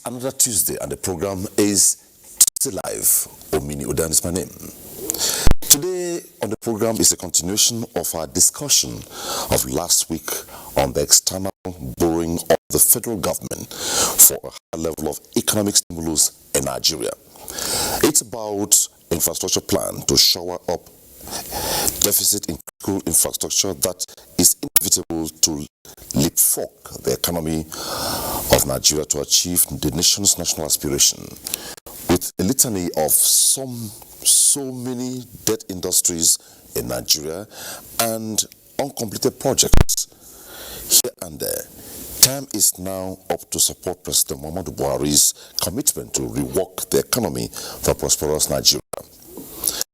another Tuesday, and the program is Tuesday Live. Omini Odan is my name. Today on the program is a continuation of our discussion of last week on the external borrowing of the federal government for a high level of economic stimulus in Nigeria. It's about infrastructure plan to shore up deficit in critical infrastructure that is inevitable to leapfrog the economy of Nigeria to achieve the nation's national aspiration. With a litany of so many dead industries in Nigeria and uncompleted projects here and there, time is now up to support President Muhammadu Buhari's commitment to rework the economy for a prosperous Nigeria.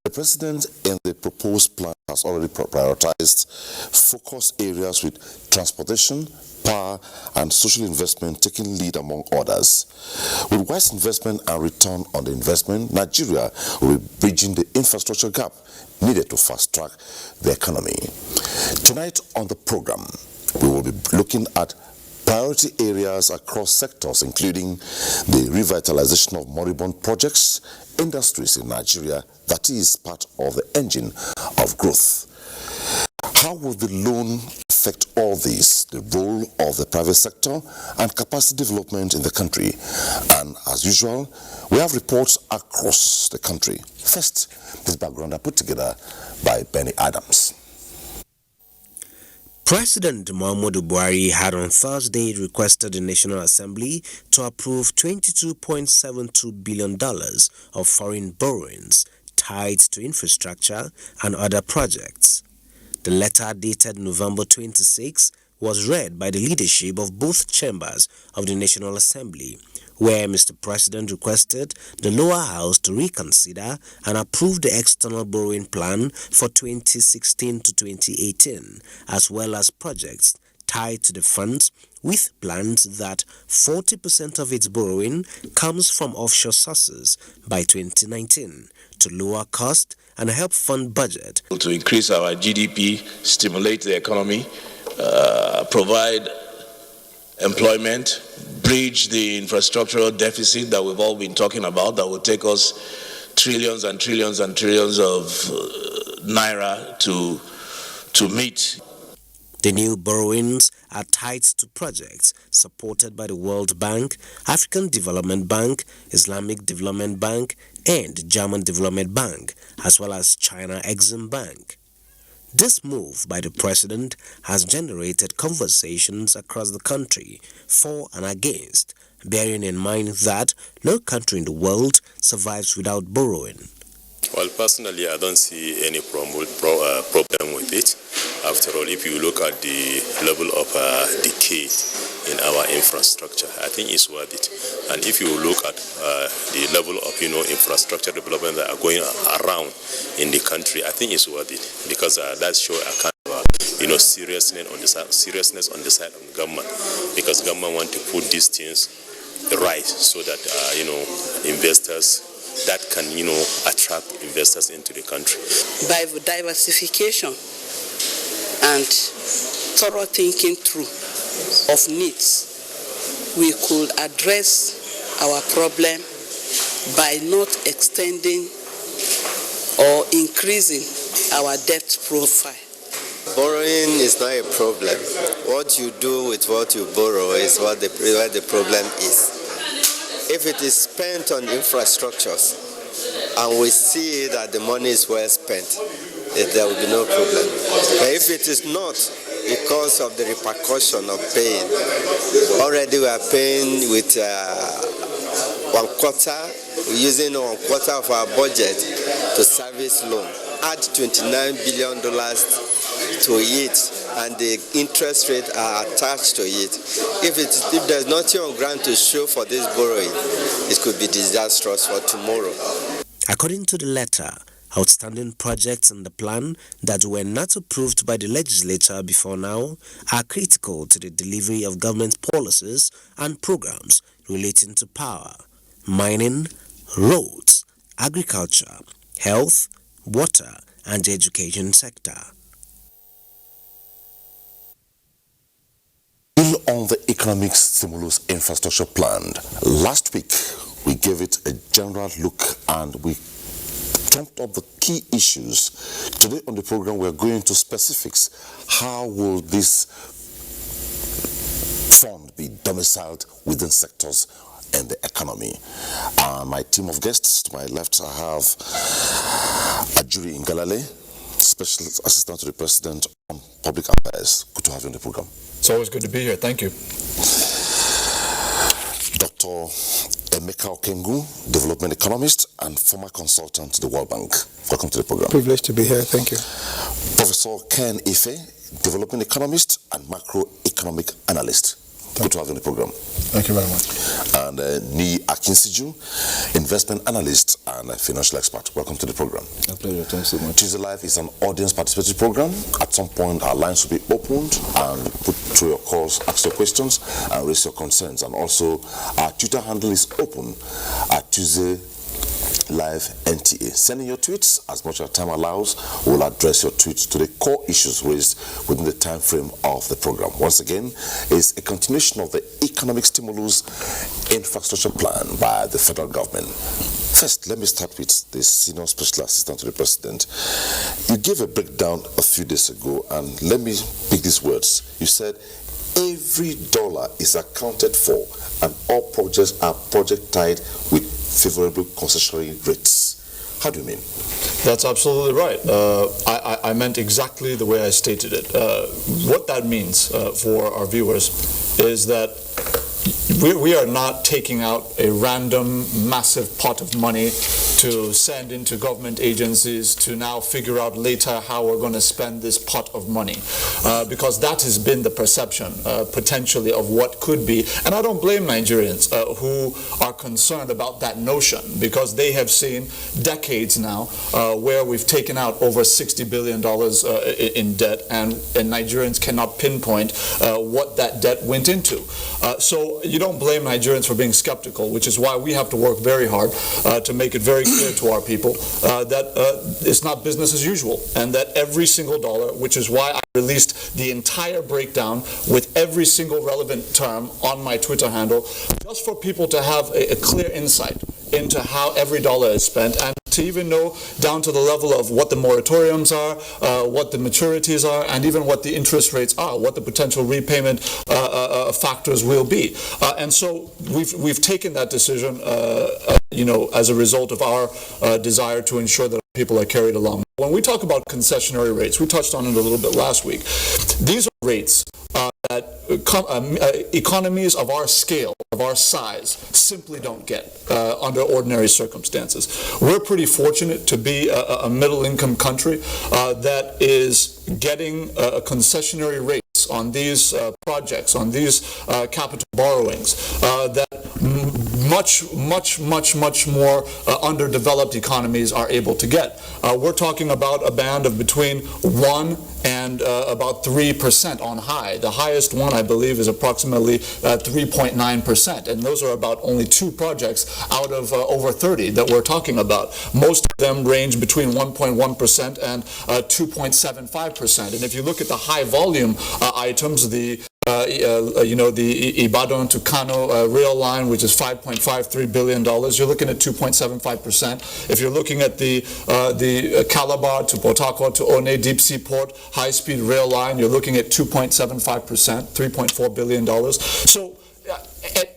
The President in the proposed plan has already prioritized focus areas with transportation, power and social investment taking lead among others. With wise investment and return on the investment, Nigeria will be bridging the infrastructure gap needed to fast-track the economy. Tonight on the program, we will be looking at priority areas across sectors, including the revitalization of moribund projects, industries in Nigeria that is part of the engine of growth. How will the loan affect all this, the role of the private sector and capacity development in the country? And as usual, we have reports across the country. First, this background are put together by Benny Adams. President Muhammadu Buhari had on Thursday requested the National Assembly to approve $22.72 billion of foreign borrowings tied to infrastructure and other projects. The letter dated November 26 was read by the leadership of both chambers of the National Assembly, where Mr. President requested the lower house to reconsider and approve the external borrowing plan for 2016 to 2018, as well as projects tied to the funds, with plans that 40% of its borrowing comes from offshore sources by 2019 to lower cost and help fund budget. To increase our GDP, stimulate the economy, provide employment, bridge the infrastructural deficit that we've all been talking about that will take us trillions and trillions and trillions of naira to meet. The new borrowings are tied to projects supported by the World Bank, African Development Bank, Islamic Development Bank, and German Development Bank, as well as China Exim Bank. This move by the president has generated conversations across the country for and against, bearing in mind that no country in the world survives without borrowing. Well, personally, I don't see any problem with it. After all, if you look at the level of decay in our infrastructure, I think it's worth it. And if you look at the level of infrastructure development that are going around in the country, I think it's worth it, because that shows a kind of seriousness on the side of the government, because government want to put these things right so that investors that can attract investors into the country. By diversification and thorough thinking through of needs, we could address our problem by not extending or increasing our debt profile. Borrowing is not a problem. What you do with what you borrow is where the problem is. If it is spent on infrastructures and we see that the money is well spent, there will be no problem. But if it is not, because of the repercussion of paying, already we are paying with we're using 1/4 of our budget to service loan. Add $29 billion to it, and the interest rate are attached to it. If there's nothing on ground to show for this borrowing, it could be disastrous for tomorrow. According to the letter, outstanding projects in the plan that were not approved by the legislature before now are critical to the delivery of government policies and programs relating to power, mining, roads, agriculture, health, water, and the education sector. On the Economic Stimulus Infrastructure Plan. Last week, we gave it a general look and we trumped up the key issues. Today on the program, we're going to specifics. How will this fund be domiciled within sectors and the economy? My team of guests, to my left, I have Ajuri Ngalale, Special Assistant to the President on Public Affairs. Good to have you on the program. It's always good to be here. Thank you. Dr. Emeka Okengu, Development Economist and former consultant to the World Bank. Welcome to the program. Privileged to be here. Thank you. Professor Ken Ife, Development Economist and Macroeconomic Analyst. Good to have you on the program. Thank you very much. And Ni Akinsiju, Investment Analyst and Financial Expert. Welcome to the program. A pleasure. Thanks so much. Tuesday Live is an audience participatory program. At some point, our lines will be opened and put through your calls, ask your questions, and raise your concerns. And also, our Twitter handle is open at Tuesday Live NTA. Sending your tweets as much as time allows. We'll address your tweets to the core issues raised within the time frame of the program. Once again, it's a continuation of the Economic Stimulus Infrastructure Plan by the federal government. First, let me start with the Senior Special Assistant to the President. You gave a breakdown a few days ago, and let me pick these words. You said, every dollar is accounted for and all projects are project tied with favorable concessionary rates. How do you mean? That's absolutely right. I meant exactly the way I stated it. What that means for our viewers is that we are not taking out a random massive pot of money to send into government agencies to now figure out later how we're going to spend this pot of money, because that has been the perception potentially of what could be. And I don't blame Nigerians who are concerned about that notion, because they have seen decades now where we've taken out over $60 billion in debt, and Nigerians cannot pinpoint what that debt went into. So you don't blame Nigerians for being skeptical, which is why we have to work very hard to make it very clear to our people that it's not business as usual, and that every single dollar, which is why I released the entire breakdown with every single relevant term on my Twitter handle, just for people to have a clear insight into how every dollar is spent, and to even know down to the level of what the moratoriums are, what the maturities are, and even what the interest rates are, what the potential repayment factors will be. And so we've taken that decision, as a result of our desire to ensure that people are carried along. When we talk about concessionary rates, we touched on it a little bit last week. These are rates that economies of our scale, of our size, simply don't get under ordinary circumstances. We're pretty fortunate to be a middle-income country that is getting concessionary rates on these projects, on these capital borrowings, that much more underdeveloped economies are able to get. We're talking about a band of between 1 and about 3% on high. The highest one, I believe, is approximately 3.9%, and those are about only 2 projects out of over 30 that we're talking about. Most of them range between 1.1% and 2.75%. And if you look at the high volume items, the Ibadan to Kano rail line, which is $5.53 billion, you're looking at 2.75%. If you're looking at the Calabar to Port Harcourt to One deep sea port high-speed rail line, you're looking at 2.75%, $3.4 billion. So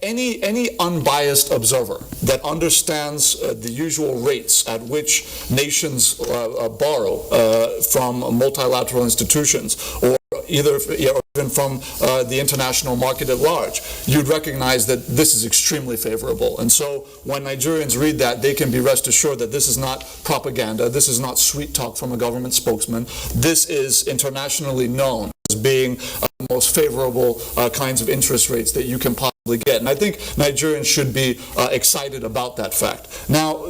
any unbiased observer that understands the usual rates at which nations borrow from multilateral institutions, or even from the international market at large, you'd recognize that this is extremely favorable. And so when Nigerians read that, they can be rest assured that this is not propaganda, this is not sweet talk from a government spokesman, this is internationally known as being the most favorable kinds of interest rates that you can possibly get. And I think Nigerians should be excited about that fact. Now,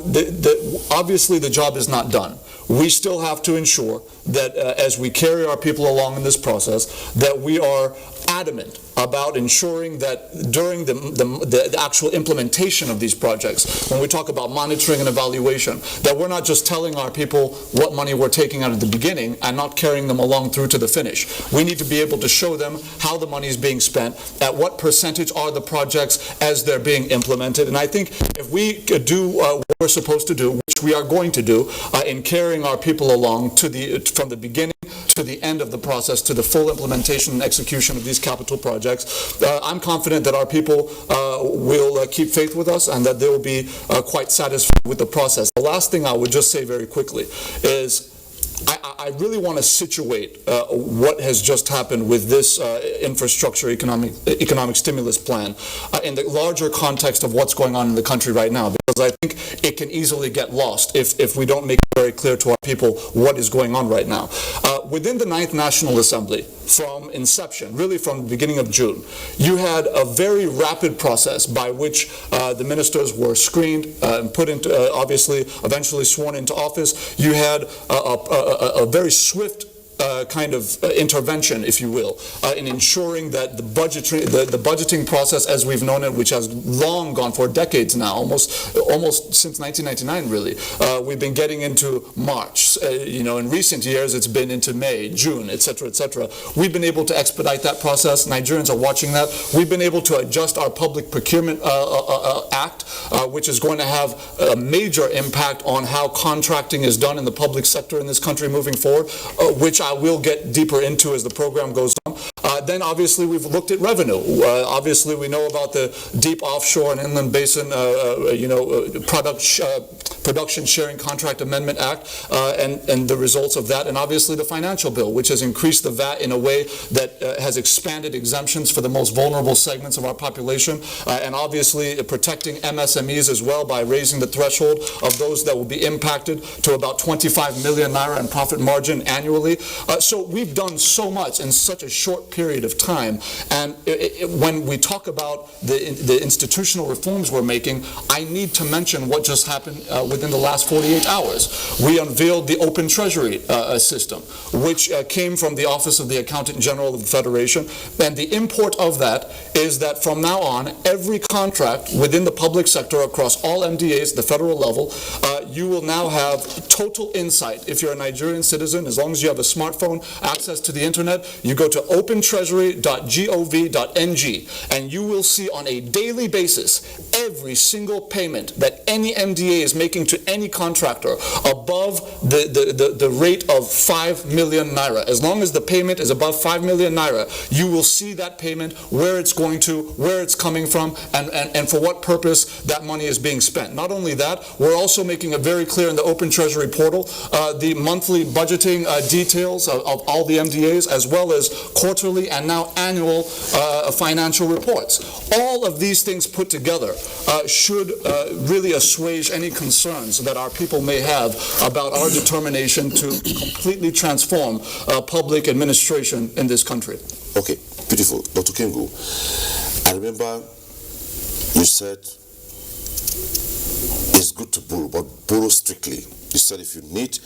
obviously the job is not done. we still have to ensure that as we carry our people along in this process, that we are adamant about ensuring that during the actual implementation of these projects, when we talk about monitoring and evaluation, that we're not just telling our people what money we're taking out at the beginning and not carrying them along through to the finish. We need to be able to show them how the money is being spent, at what percentage are the projects as they're being implemented. And I think if we do what we're supposed to do, which we are going to do, in carrying our people along from the beginning to the end of the process, to the full implementation and execution of these capital projects, I'm confident that our people will keep faith with us and that they will be quite satisfied with the process. The last thing I would just say very quickly is I really want to situate what has just happened with this infrastructure economic stimulus plan in the larger context of what's going on in the country right now, because I think it can easily get lost if we don't make it very clear to our people what is going on right now. Within the 9th National Assembly, from inception, really from the beginning of June, you had a very rapid process by which the ministers were screened and put into, obviously, eventually sworn into office. You had a very swift kind of intervention, if you will, in ensuring that the budgeting process as we've known it, which has long gone for decades now, almost since 1999 really, we've been getting into March. In recent years it's been into May, June, etc., etc. We've been able to expedite that process. Nigerians are watching that. We've been able to adjust our Public Procurement Act, which is going to have a major impact on how contracting is done in the public sector in this country moving forward, which I will get deeper into as the program goes on. Then obviously we've looked at revenue. Obviously we know about the Deep Offshore and Inland Basin Production Sharing Contract Amendment Act and the results of that, and obviously the financial bill, which has increased the VAT in a way that has expanded exemptions for the most vulnerable segments of our population, and obviously protecting MSMEs as well by raising the threshold of those that will be impacted to about 25 million naira in profit margin annually. So we've done so much in such a short period of time, and when we talk about the institutional reforms we're making, I need to mention what just happened within the last 48 hours. We unveiled the Open Treasury system, which came from the Office of the Accountant General of the Federation, and the import of that is that from now on, every contract within the public sector across all MDAs, the federal level, you will now have total insight. If you're a Nigerian citizen, as long as you have a smartphone, access to the internet, you go to opentreasury.gov.ng and you will see on a daily basis every single payment that any MDA is making to any contractor above the rate of 5 million naira. As long as the payment is above 5 million naira, you will see that payment, where it's going to, where it's coming from, and for what purpose that money is being spent. Not only that, we're also making it very clear in the Open Treasury portal the monthly budgeting details of all the MDAs, as well as quarterly and now annual financial reports. All of these things put together should really assuage any concerns that our people may have about our determination to completely transform public administration in this country. Okay, beautiful. Dr. Kengu, I remember you said it's good to borrow, but borrow strictly. You said if you need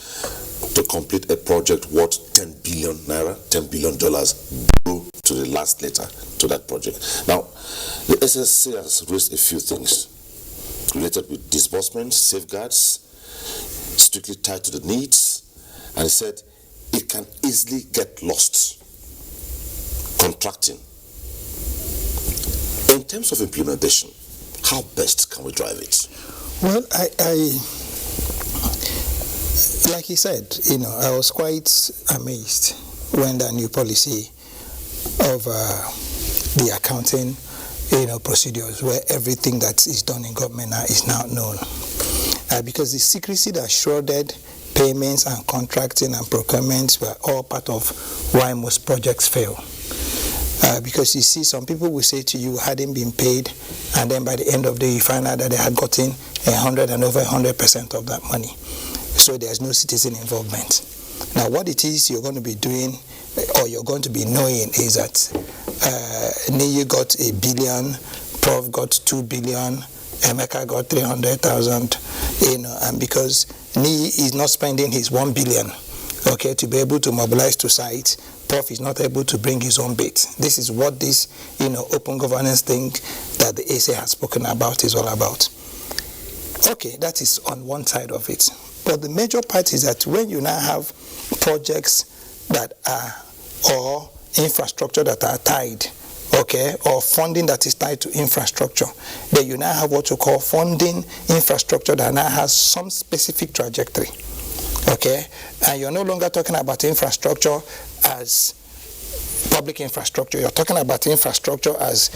to complete a project worth 10 billion naira, $10 billion, borrow to the last letter to that project. Now, the SSC has raised a few things related with disbursements, safeguards, strictly tied to the needs, and it said it can easily get lost contracting. In terms of implementation, how best can we drive it? Well, like he said, I was quite amazed when the new policy of the accounting, procedures, where everything that is done in government now is now known, because the secrecy that shrouded payments and contracting and procurements were all part of why most projects fail. Because you see, some people will say to you, hadn't been paid, and then by the end of the day, you find out that they had gotten 100 and over 100% of that money. So there's no citizen involvement. Now, what it is you're going to be doing, or you're going to be knowing, is that Niyi got 1 billion, Prof got 2 billion, Emeka got 300,000, and because NII is not spending his 1 billion, okay, to be able to mobilize to site. Prof is not able to bring his own bit. This is what this, open governance thing that the SA has spoken about is all about. Okay, that is on one side of it. But the major part is that when you now have projects that are, or infrastructure that are tied, okay, or funding that is tied to infrastructure, then you now have what you call funding infrastructure that now has some specific trajectory, okay? And you're no longer talking about infrastructure as public infrastructure. You're talking about infrastructure as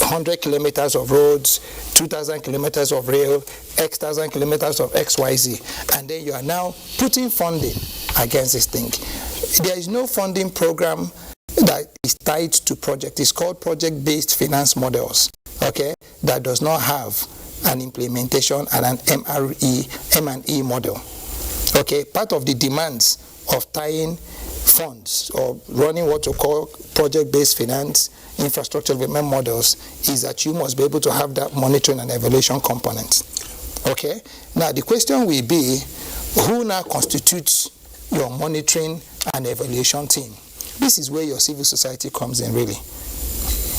100 kilometers of roads, 2,000 kilometers of rail, X thousand kilometers of XYZ. And then you are now putting funding against this thing. There is no funding program that is tied to project. It's called project-based finance models, okay, that does not have an implementation and an M&E model. Okay, part of the demands of tying funds or running what you call project-based finance infrastructure development models is that you must be able to have that monitoring and evaluation component. Okay, now the question will be, who now constitutes your monitoring and evaluation team? This is where your civil society comes in, really.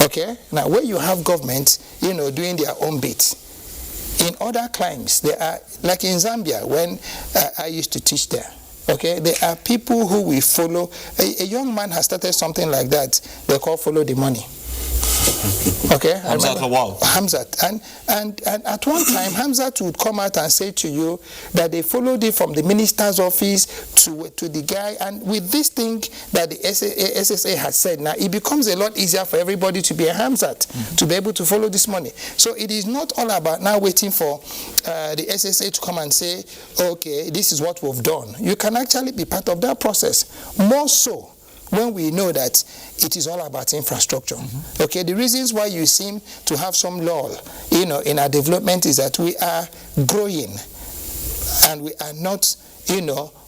Okay, now where you have government, doing their own bit. In other climes, there are, like in Zambia, when I used to teach there, okay, there are people who will follow. A young man has started something like that. They call follow the money. Okay, Hamzat. And at one time, Hamzat would come out and say to you that they followed it from the minister's office to the guy. And with this thing that the SSA has said, now it becomes a lot easier for everybody to be a Hamzat, to be able to follow this money. So it is not all about now waiting for the SSA to come and say, okay, this is what we've done. You can actually be part of that process. More so when we know that it is all about infrastructure. Okay, the reasons why you seem to have some lull, in our development is that we are growing and we are not,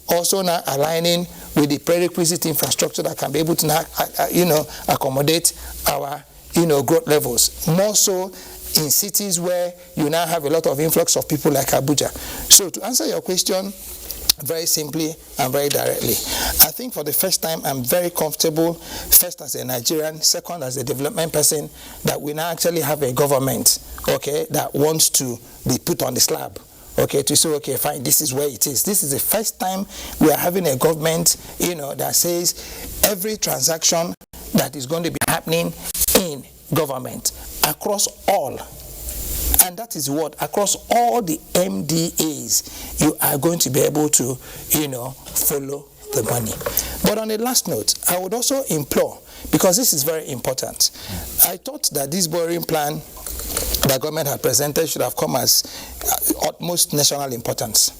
also now aligning with the prerequisite infrastructure that can be able to now, accommodate our, growth levels. More so in cities where you now have a lot of influx of people like Abuja. So to answer your question, very simply and very directly, I think for the first time I'm very comfortable, first as a Nigerian, second as a development person, that we now actually have a government, okay, that wants to be put on the slab, okay, to say, okay, fine, this is where it is. This is the first time we are having a government, that says every transaction that is going to be happening in government across all. And that is what, across all the MDAs, you are going to be able to, follow the money. But on the last note, I would also implore, because this is very important, I thought that this borrowing plan that government had presented should have come as utmost national importance.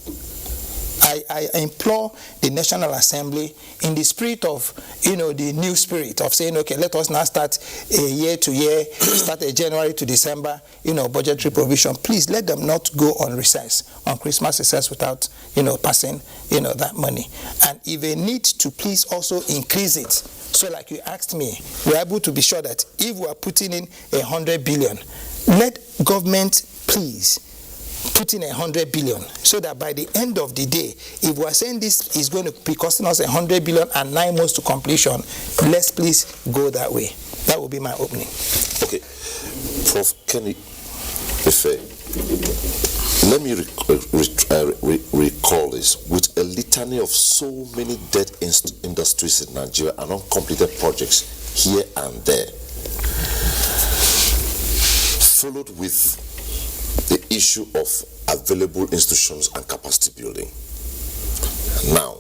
I implore the National Assembly, in the spirit of, the new spirit of saying, okay, let us now start a year to year, start a January to December, budgetary provision. Please let them not go on recess, on Christmas recess without, passing, that money. And if they need to, please also increase it. So like you asked me, we're able to be sure that if we are putting in 100 billion, let government please put in 100 billion, so that by the end of the day, if we are saying this is going to be costing us 100 billion and 9 months to completion, let's please go that way. That will be my opening. Okay, Prof. Kenny, let me recall this. With a litany of so many dead industries in Nigeria and uncompleted projects here and there, followed with the issue of available institutions and capacity building. Now,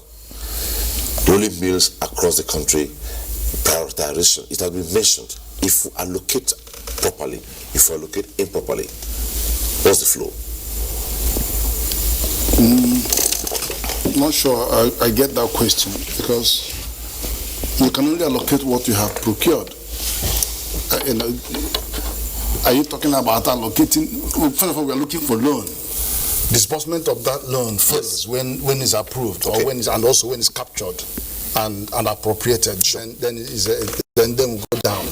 rolling mills across the country, prioritization, it has been mentioned. If we allocate properly, if we allocate improperly, what's the flow? Not sure I get that question, because you can only allocate what you have procured. Are you talking about allocating? Well, first of all, we are looking for loan. Disbursement of that loan first, yes, when it's approved, okay, or and also when it's captured and appropriated. Sure. Then we go down.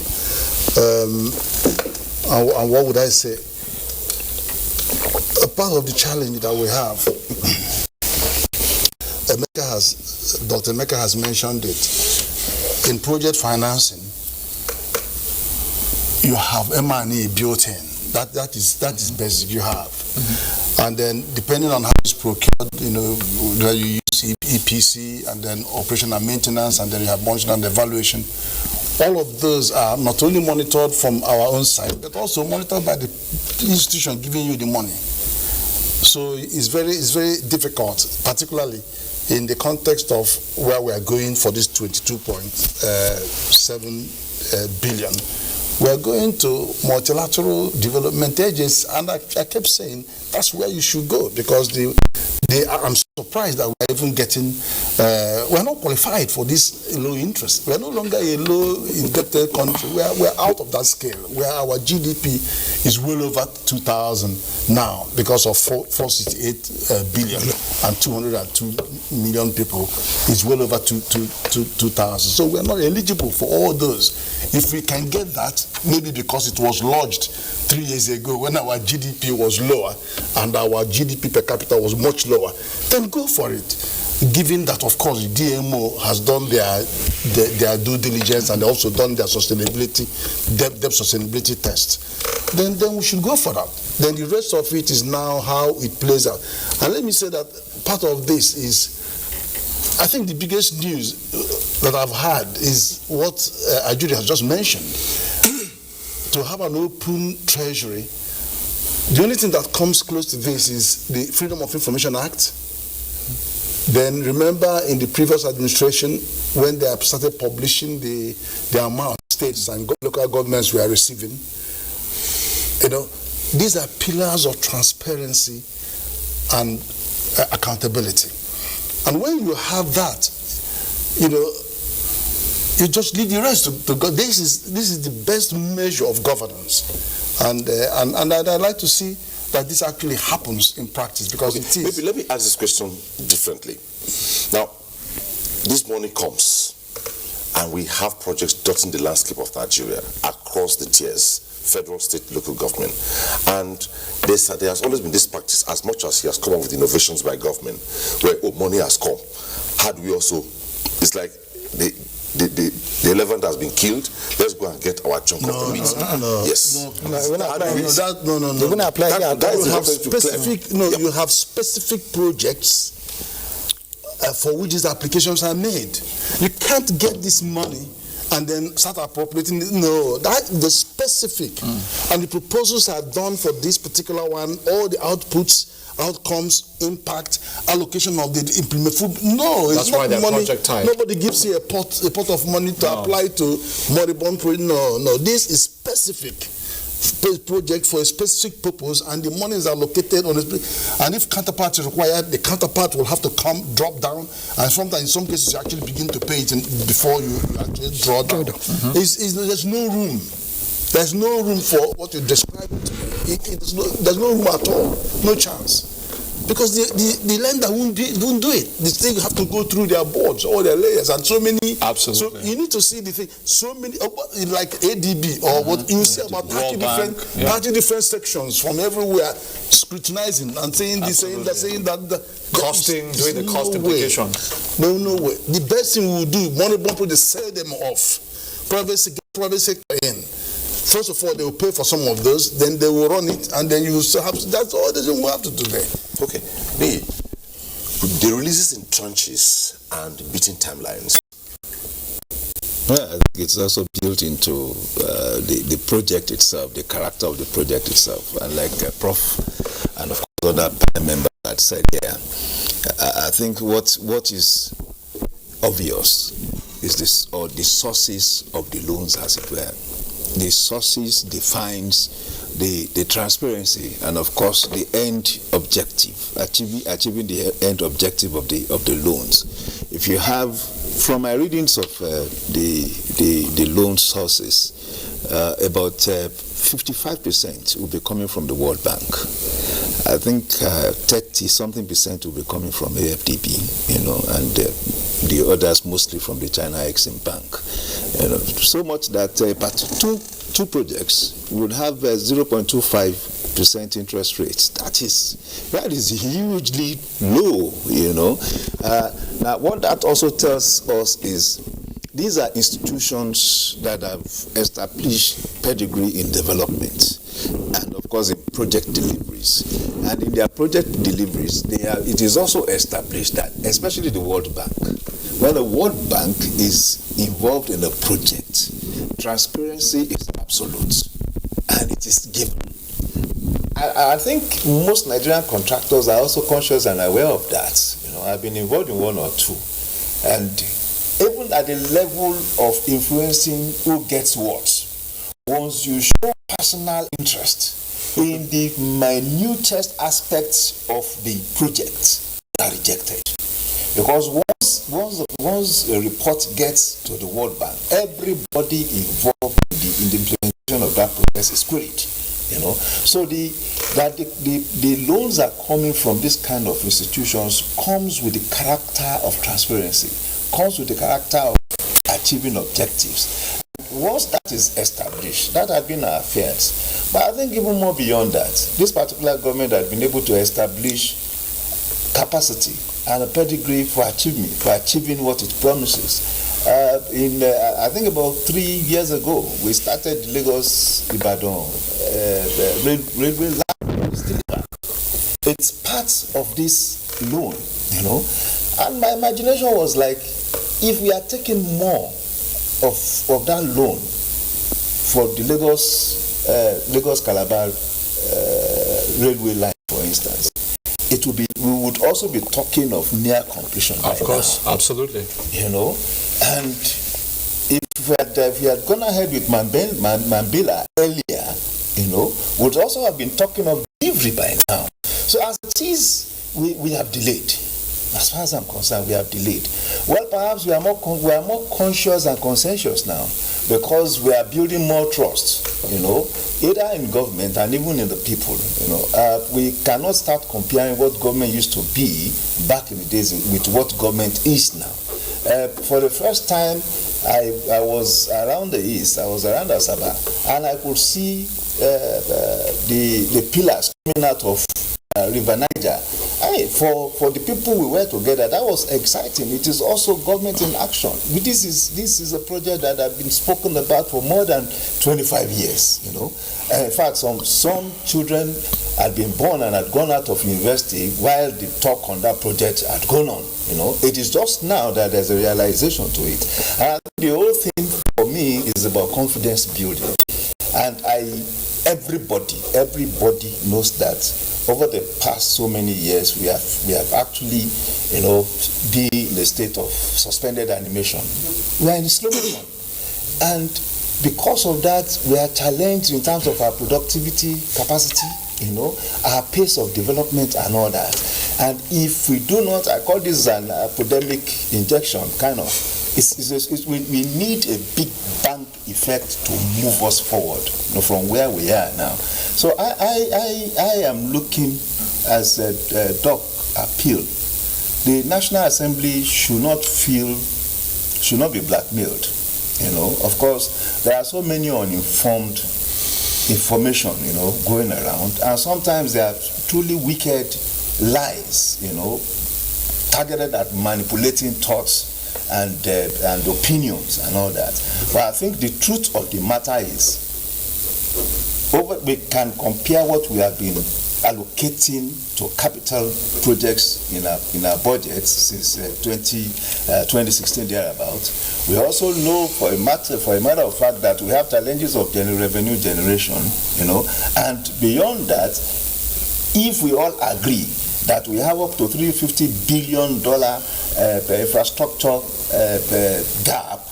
And what would I say? A part of the challenge that we have Dr. Emeka has mentioned it. In project financing, you have M&E built in. That is basic. You have, and then depending on how it's procured, whether you use EPC and then operation and maintenance, and then you have monitoring and evaluation. All of those are not only monitored from our own side, but also monitored by the institution giving you the money. So it's very difficult, particularly in the context of where we are going for this 22.7 billion. We are going to multilateral development agencies, and I kept saying that's where you should go, because I'm surprised that we're even getting, we're not qualified for this low interest. We're no longer a low indebted country. We're out of that scale, where our GDP is well over 2,000 now because of 468 billion and 202 million people is well over 2,000. So we're not eligible for all those. If we can get that, maybe because it was lodged 3 years ago when our GDP was lower and our GDP per capita was much lower, then go for it. Given that, of course, the DMO has done their due diligence and also done their sustainability, debt sustainability test, then we should go for that. Then the rest of it is now how it plays out. And let me say that part of this is, I think the biggest news that I've had is what Ajuri has just mentioned. To have an open treasury, the only thing that comes close to this is the Freedom of Information Act. Then remember in the previous administration when they have started publishing the amount states and local governments were receiving, these are pillars of transparency and accountability. And when you have that, you just leave the rest to God. This is the best measure of governance, and I'd like to see that this actually happens in practice, because it is. Maybe let me ask this question differently. Now, this money comes, and we have projects dotting the landscape of Nigeria across the tiers, federal, state, local government, and there has always been this practice, as much as he has come up with innovations by government, where money has come. How do we also? It's like the elephant has been killed. Let's go and get our chunk of the meat. No. Yes. No. You're going to apply that. You have specific projects for which these applications are made. You can't get this money and then start appropriating it. No, that's the specific. And the proposals are done for this particular one, all the outcomes, impact, allocation of the implement food. No, it's not money. Nobody gives you a pot of money to apply to moribund project. No. This is specific project for a specific purpose, and the money is allocated on and if counterpart is required, the counterpart will have to drop down, and sometimes in some cases you actually begin to pay it before you actually draw down. There's no room. There's no room for what you described to me. There's no room at all. No chance. Because the lender won't do it. They still have to go through their boards, all their layers, and so many. Absolutely. So you need to see the thing. So many, like ADB or what you see about 30 different sections from everywhere, scrutinizing and saying this, saying that, saying that. Costing, doing the cost implication. No way. The best thing we will do, money bump, is sell them off. Private sector in. First of all, they will pay for some of those, then they will run it, and then you will still have. That's all they will have to do there. Okay. The releases in tranches and beating timelines. Well, I think it's also built into the project itself, the character of the project itself, and like Prof. and of course other members had said here. I think what is obvious is this, or the sources of the loans, as it were. The sources defines the transparency and of course the end objective, achieving the end objective of the loans. If you have, from my readings of the loan sources, about 55% will be coming from the World Bank. I think 30-something% will be coming from AFDB, and the others mostly from the China Exim Bank. So much that two projects would have 0.25% 8% interest rates. That is hugely low, Now, what that also tells us is these are institutions that have established pedigree in development and, of course, in project deliveries. And in their project deliveries, it is also established that, especially the World Bank, when the World Bank is involved in a project, transparency is absolute, and it is given. I think most Nigerian contractors are also conscious and aware of that. I've been involved in one or two, and even at the level of influencing who gets what, once you show personal interest in the minutest aspects of the project, you are rejected. Because once a report gets to the World Bank, everybody involved in the implementation of that process is queried. So the loans are coming from this kind of institutions comes with the character of transparency, comes with the character of achieving objectives. Once that is established, that had been our affairs. But I think even more beyond that, this particular government had been able to establish capacity and a pedigree for achieving what it promises. I think about 3 years ago, we started Lagos-Ibadan railway line. It's part of this loan, And my imagination was like, if we are taking more of that loan for the Lagos-Calabar railway line, for instance, we would also be talking of near completion. Of course, now. Absolutely. And if we had gone ahead with Mambila earlier, would also have been talking of delivery by now. So as it is, we have delayed. As far as I'm concerned, we have delayed. Well, perhaps we are more conscious and conscientious now because we are building more trust, either in government and even in the people. We cannot start comparing what government used to be back in the days with what government is now. For the first time, I was around the east, I was around Asaba, and I could see the pillars coming out of River Niger. For the people we were together, that was exciting. It is also government in action. This is a project that has been spoken about for more than 25 years. In fact, some children had been born and had gone out of university while the talk on that project had gone on. It is just now that there's a realization to it. And the whole thing for me is about confidence building. And everybody knows that over the past so many years, we have actually, been in a state of suspended animation. We are in slow motion. And because of that, we are challenged in terms of our productivity, capacity, our pace of development and all that. And if we do not, I call this an epidemic injection, kind of. We need a big bang effect to move us forward, from where we are now. So I am looking, as Doc appealed, the National Assembly should not be blackmailed. Of course, there are so many uninformed information, going around, and sometimes they are truly wicked lies, targeted at manipulating thoughts and opinions and all that. But I think the truth of the matter is, we can compare what we have been allocating to capital projects in our budget since 2016 thereabout. We also know for a matter of fact that we have challenges of revenue generation, and beyond that, if we all agree that we have up to $350 billion infrastructure gap,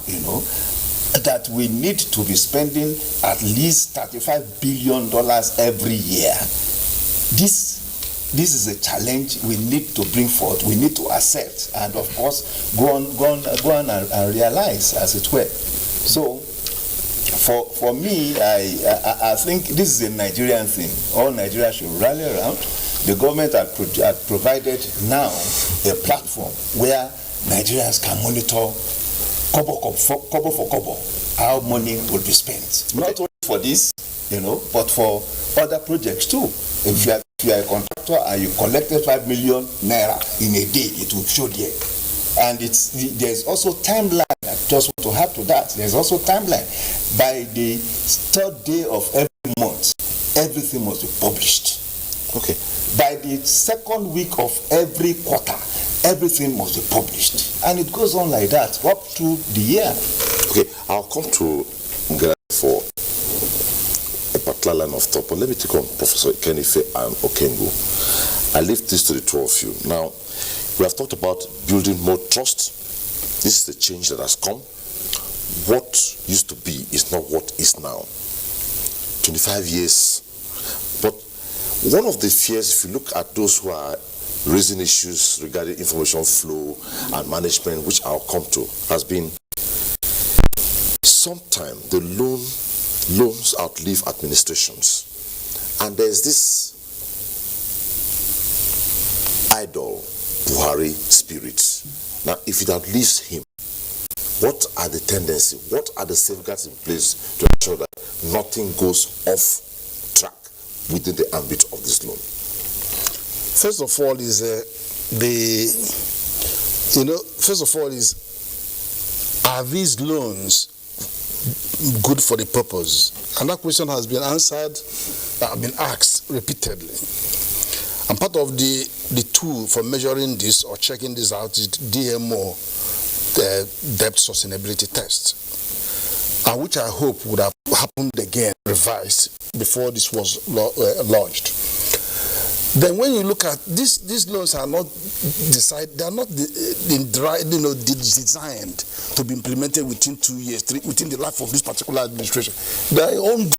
that we need to be spending at least $35 billion every year. This is a challenge we need to bring forth, we need to accept, and of course go on and realize, as it were. So for me, I think this is a Nigerian thing. All Nigeria should rally around. The government had provided now a platform where Nigerians can monitor kobo for kobo how money will be spent. Not only for this, but for other projects too. If you are a contractor and you collected 5 million naira in a day, it will show there. And there's also timeline. I just want to add to that. There's also timeline. By the 3rd day of every month, everything must be published. Okay. By the 2nd week of every quarter, everything must be published. And it goes on like that up to the year. Okay, I'll come to Ngara for a particular line of thought, but let me take on Professor Kenife and Okengo. I leave this to the two of you. Now, we have talked about building more trust. This is the change that has come. What used to be is not what is now. 25 years. But one of the fears, if you look at those who are raising issues regarding information flow and management, which I'll come to, has been sometimes the loans outlive administrations. And there's this idol Buhari spirit. Now, if it outlives him, what are the tendencies? What are the safeguards in place to ensure that nothing goes off track within the ambit of this loan? First of all, are these loans good for the purpose? And that question has been answered, been asked repeatedly. And part of the tool for measuring this or checking this out is DMO, the debt sustainability test, and which I hope would have happened again, revised, before this was launched. Then when you look at these loans are not decided, they are not designed to be implemented within 2 years, within the life of this particular administration. They are ongoing.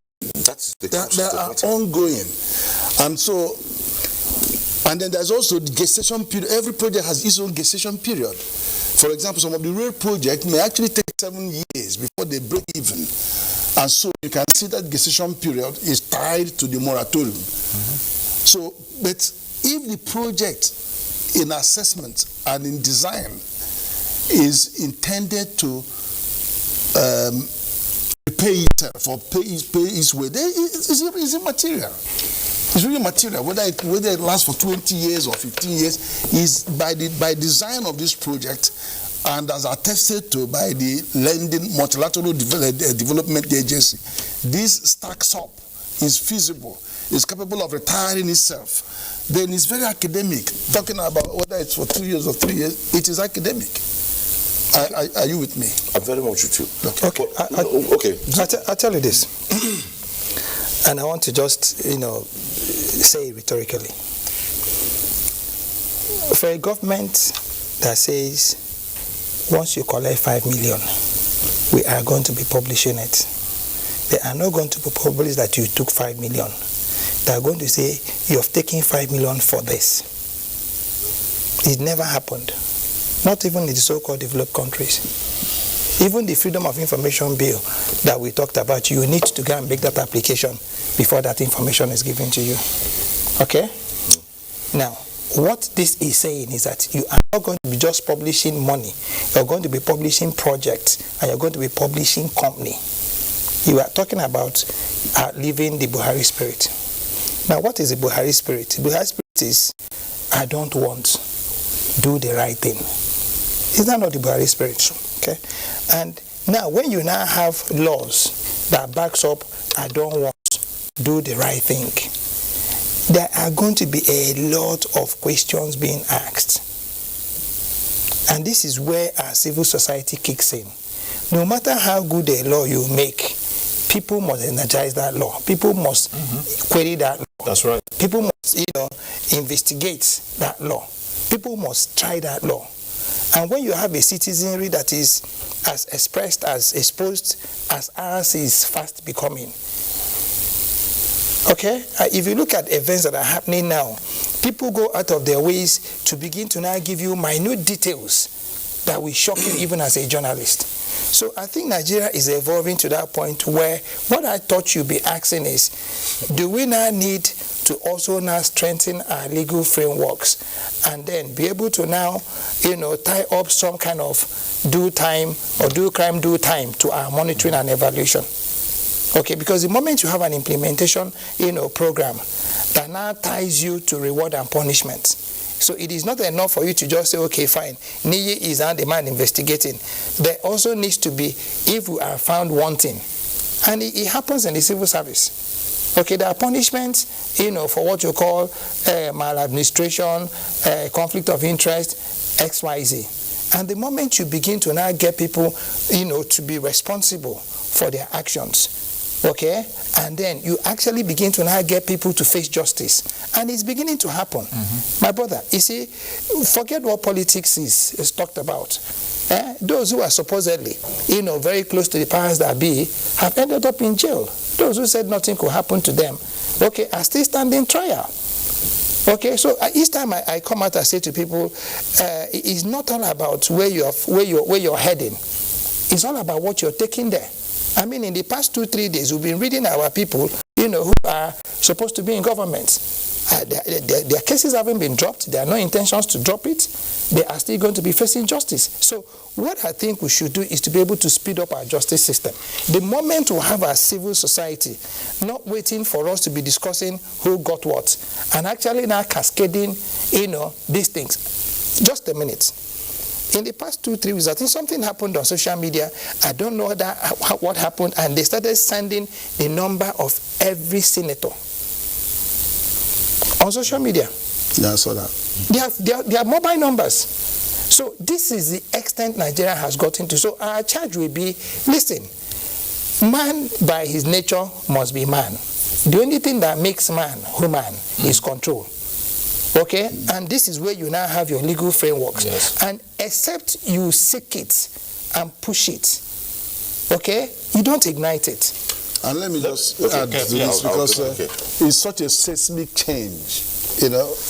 They are ongoing. And then there's also the gestation period. Every project has its own gestation period. For example, some of the rail projects may actually take 7 years before they break even. And so you can see that gestation period is tied to the moratorium. So, but if the project in assessment and in design is intended to pay itself or pay its way, then it's immaterial. It's really material. Whether it lasts for 20 years or 15 years is by design of this project, and as attested to by the lending multilateral development agency. This stacks up, is feasible, is capable of retiring itself. Then it's very academic. Talking about whether it's for 2 years or 3 years, it is academic. Are you with me? I'm very much with you. Okay. I'll tell you this. And I want to just, say it rhetorically. For a government that says, once you collect 5 million, we are going to be publishing it. They are not going to publish that you took 5 million. They are going to say, you have taken 5 million for this. It never happened. Not even in the so-called developed countries. Even the Freedom of Information Bill that we talked about, you need to go and make that application before that information is given to you. Okay? Now, what this is saying is that you are not going to be just publishing money. You're going to be publishing projects, and you're going to be publishing company. You are talking about living the Buhari spirit. Now, what is the Buhari spirit? The Buhari spirit is, I don't want, do the right thing. Is that not the Buhari spirit? Okay? And now, when you now have laws that backs up, I don't want, do the right thing, there are going to be a lot of questions being asked. And this is where our civil society kicks in. No matter how good a law you make, people must energize that law. People must query that law. That's right. People must, investigate that law. People must try that law. And when you have a citizenry that is as expressed, as exposed as ours is fast becoming, okay? If you look at events that are happening now, people go out of their ways to begin to now give you minute details that will shock you even as a journalist. So I think Nigeria is evolving to that point where what I thought you'd be asking is, do we now need to also now strengthen our legal frameworks and then be able to now, tie up some kind of do time or do crime, do time to our monitoring and evaluation? Okay, because the moment you have an implementation, program that now ties you to reward and punishment, so it is not enough for you to just say, okay, fine, Niyi is now the man investigating. There also needs to be, if we are found wanting, and it happens in the civil service. Okay, there are punishments, for what you call maladministration, conflict of interest, XYZ. And the moment you begin to now get people, to be responsible for their actions, okay, and then you actually begin to now get people to face justice, and it's beginning to happen. My brother, you see, forget what politics is talked about. Those who are supposedly, very close to the powers that be, have ended up in jail. Those who said nothing could happen to them, okay, are still standing trial. Okay, so each time I come out, I say to people, it's not all about where you're heading. It's all about what you're taking there. I mean, in the past 2-3 days, we've been reading our people, who are supposed to be in government. Their cases haven't been dropped. There are no intentions to drop it. They are still going to be facing justice. So what I think we should do is to be able to speed up our justice system. The moment we have our civil society not waiting for us to be discussing who got what, and actually now cascading, these things. Just a minute. In the past 2-3 weeks, I think something happened on social media. I don't know what happened, and they started sending the number of every senator on social media. Yeah, I saw that. They have mobile numbers. So this is the extent Nigeria has gotten to. So our charge will be, listen, man by his nature must be man. The only thing that makes man human is control. Okay? And this is where you now have your legal frameworks. Yes. And except you seek it and push it, okay, you don't ignite it. And let me just add to this, because it's such a seismic change.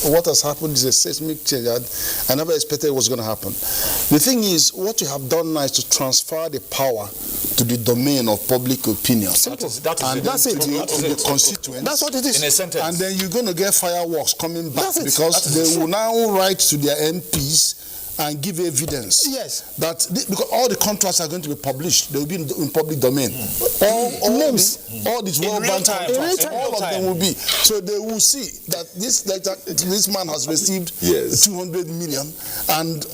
What has happened is a seismic change. I never expected it was going to happen. The thing is, what you have done now is to transfer the power to the domain of public opinion. That's to the constituents. That's what it is. In a sentence. And then you're going to get fireworks coming back, That's it. because they will now write to their MPs and give evidence. Yes. Because all the contracts are going to be published. They will be in public domain. All these World Bank contracts, all of them will be. So they will see that this man has received 200 million, and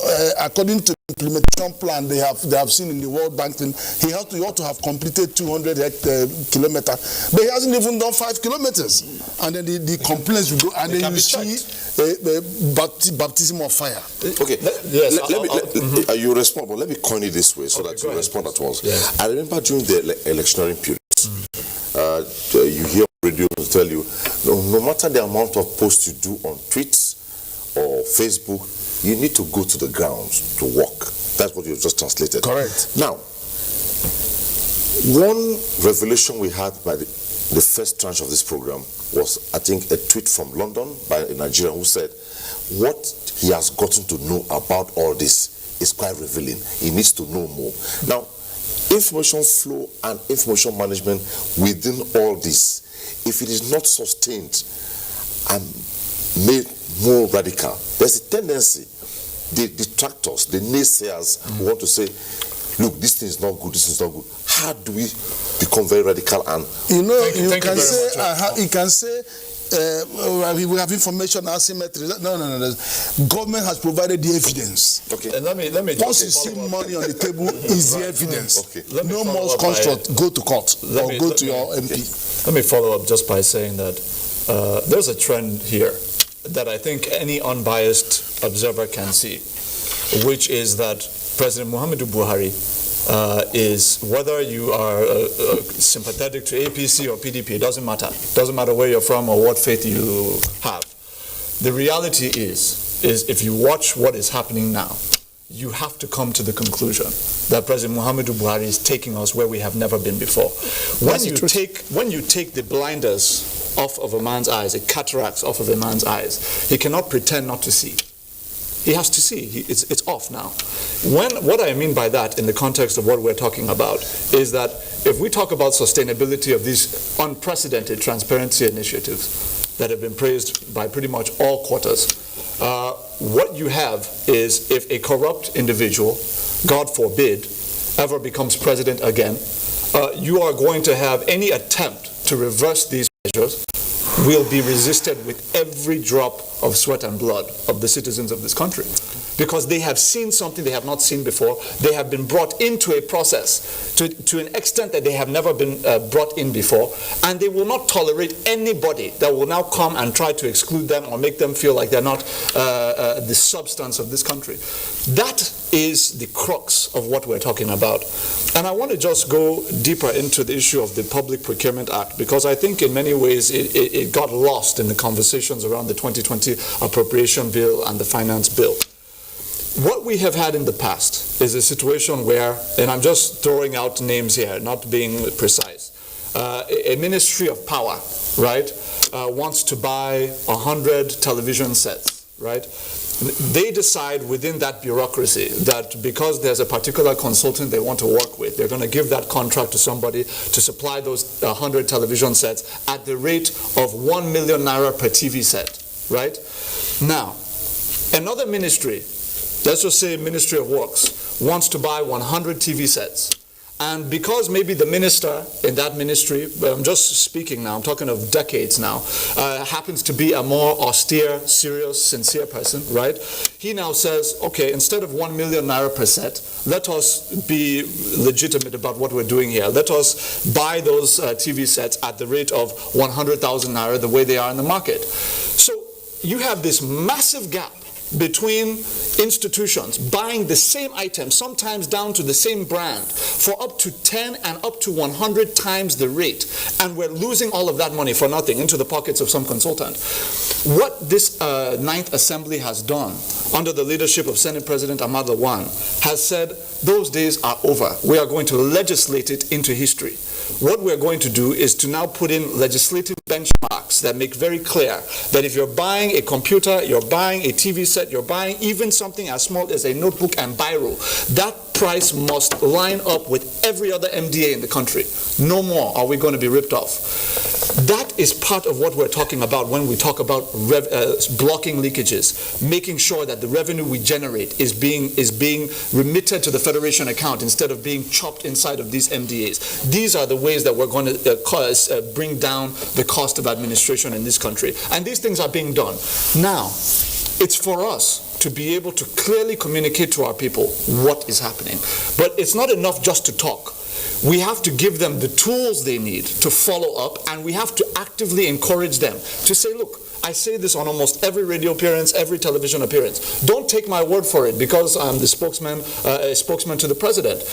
according to the implementation plan they have seen in the World Bank thing, he ought to have completed 200 kilometers, but he hasn't even done 5 kilometers. And then the complaints will go, and then you see baptism of fire. Okay. Yes, you respond, but let me coin it this way so that you respond at once. Yeah. I remember during the electioneering period, you hear on radio tell you, no matter the amount of posts you do on tweets or Facebook, you need to go to the ground to work. That's what you've just translated. Correct. Now, one revelation we had by the first tranche of this program was, I think, a tweet from London by a Nigerian who said, what he has gotten to know about all this is quite revealing. He needs to know more. Now, information flow and information management within all this, if it is not sustained and made more radical, there's a tendency, the detractors, the naysayers want to say, look, this thing is not good, this is not good. How do we become very radical? And you can say we have information asymmetry. No. Government has provided the evidence. Okay. And let me Once you see money on the table, is the evidence. Okay. No more construct. Go to court or go to your MP. Let me follow up just by saying that there's a trend here that I think any unbiased observer can see, which is that President Muhammadu Buhari is, whether you are sympathetic to APC or PDP, it doesn't matter. It doesn't matter where you're from or what faith you have. The reality is if you watch what is happening now, you have to come to the conclusion that President Muhammadu Buhari is taking us where we have never been before. When you take the blinders off of a man's eyes, the cataracts off of a man's eyes, he cannot pretend not to see. He has to see. It's off now. What I mean by that in the context of what we're talking about is that if we talk about sustainability of these unprecedented transparency initiatives that have been praised by pretty much all quarters, what you have is, if a corrupt individual, God forbid, ever becomes president again, you are going to have any attempt to reverse these measures will be resisted with every drop of sweat and blood of the citizens of this country. Because they have seen something they have not seen before. They have been brought into a process to an extent that they have never been brought in before. And they will not tolerate anybody that will now come and try to exclude them or make them feel like they're not the substance of this country. That is the crux of what we're talking about. And I want to just go deeper into the issue of the Public Procurement Act, because I think in many ways it got lost in the conversations around the 2020 appropriation bill and the finance bill. What we have had in the past is a situation where, and I'm just throwing out names here, not being precise, a Ministry of Power, right, wants to buy 100 television sets, right? They decide within that bureaucracy that because there's a particular consultant they want to work with, they're going to give that contract to somebody to supply those 100 television sets at the rate of 1 million naira per TV set, right? Now, another ministry, let's just say Ministry of Works, wants to buy 100 TV sets. And because maybe the minister in that ministry, I'm just speaking now, I'm talking of decades now, happens to be a more austere, serious, sincere person, right? He now says, okay, instead of 1 million naira per set, let us be legitimate about what we're doing here. Let us buy those TV sets at the rate of 100,000 naira, the way they are in the market. So you have this massive gap between institutions buying the same item, sometimes down to the same brand, for up to 10 and up to 100 times the rate, and we're losing all of that money for nothing into the pockets of some consultant. What this Ninth Assembly has done under the leadership of Senate President Ahmad Lawan has said those days are over. We are going to legislate it into history. What we're going to do is to now put in legislative benchmarks that make very clear that if you're buying a computer, you're buying a TV set, you're buying even something as small as a notebook and biro, that price must line up with every other MDA in the country. No more are we going to be ripped off. That is part of what we're talking about when we talk about blocking leakages, making sure that the revenue we generate is being remitted to the Federation account instead of being chopped inside of these MDAs. These are the ways that we're going to bring down the cost of administration in this country. And these things are being done. Now, it's for us to be able to clearly communicate to our people what is happening. But it's not enough just to talk. We have to give them the tools they need to follow up, and we have to actively encourage them to say, look, I say this on almost every radio appearance, every television appearance. Don't take my word for it because I'm the spokesman to the president.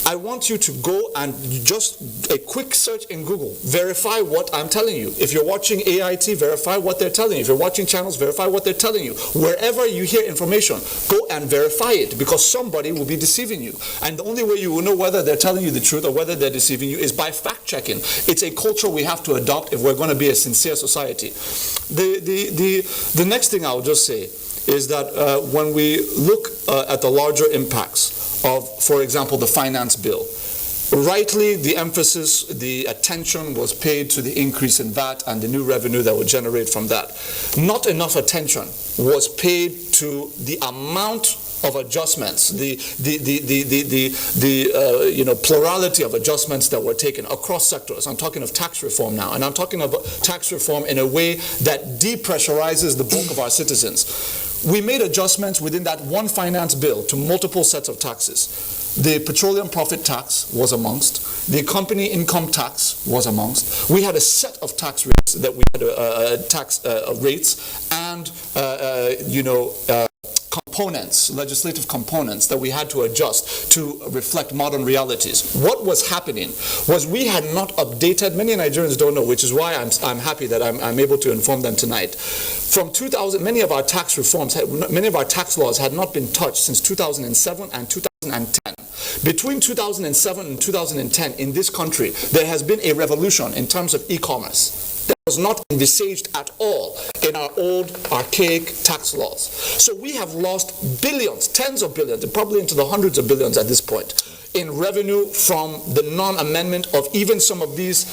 I want you to go and just a quick search in Google. Verify what I'm telling you. If you're watching AIT, verify what they're telling you. If you're watching channels, verify what they're telling you. Wherever you hear information, go and verify it because somebody will be deceiving you. And the only way you will know whether they're telling you the truth or whether they're deceiving you is by fact-checking. It's a culture we have to adopt if we're going to be a sincere society. The next thing I'll just say is that when we look at the larger impacts of, for example, the finance bill, rightly the emphasis, the attention was paid to the increase in VAT and the new revenue that would generate from that. Not enough attention was paid to the amount of adjustments, the plurality of adjustments that were taken across sectors. I'm talking of tax reform now, and I'm talking about tax reform in a way that depressurizes the bulk of our citizens. We made adjustments within that one finance bill to multiple sets of taxes. The petroleum profit tax was amongst. The company income tax was amongst. We had a set of tax rates that we had tax rates and components, legislative components that we had to adjust to reflect modern realities. What was happening was we had not updated, many Nigerians don't know, which is why I'm happy that I'm able to inform them tonight. From 2000, many of our tax reforms, many of our tax laws had not been touched since 2007 and 2010. Between 2007 and 2010 in this country, there has been a revolution in terms of e-commerce. was not envisaged at all in our old archaic tax laws. So we have lost billions, tens of billions, probably into the hundreds of billions at this point, in revenue from the non-amendment of even some of these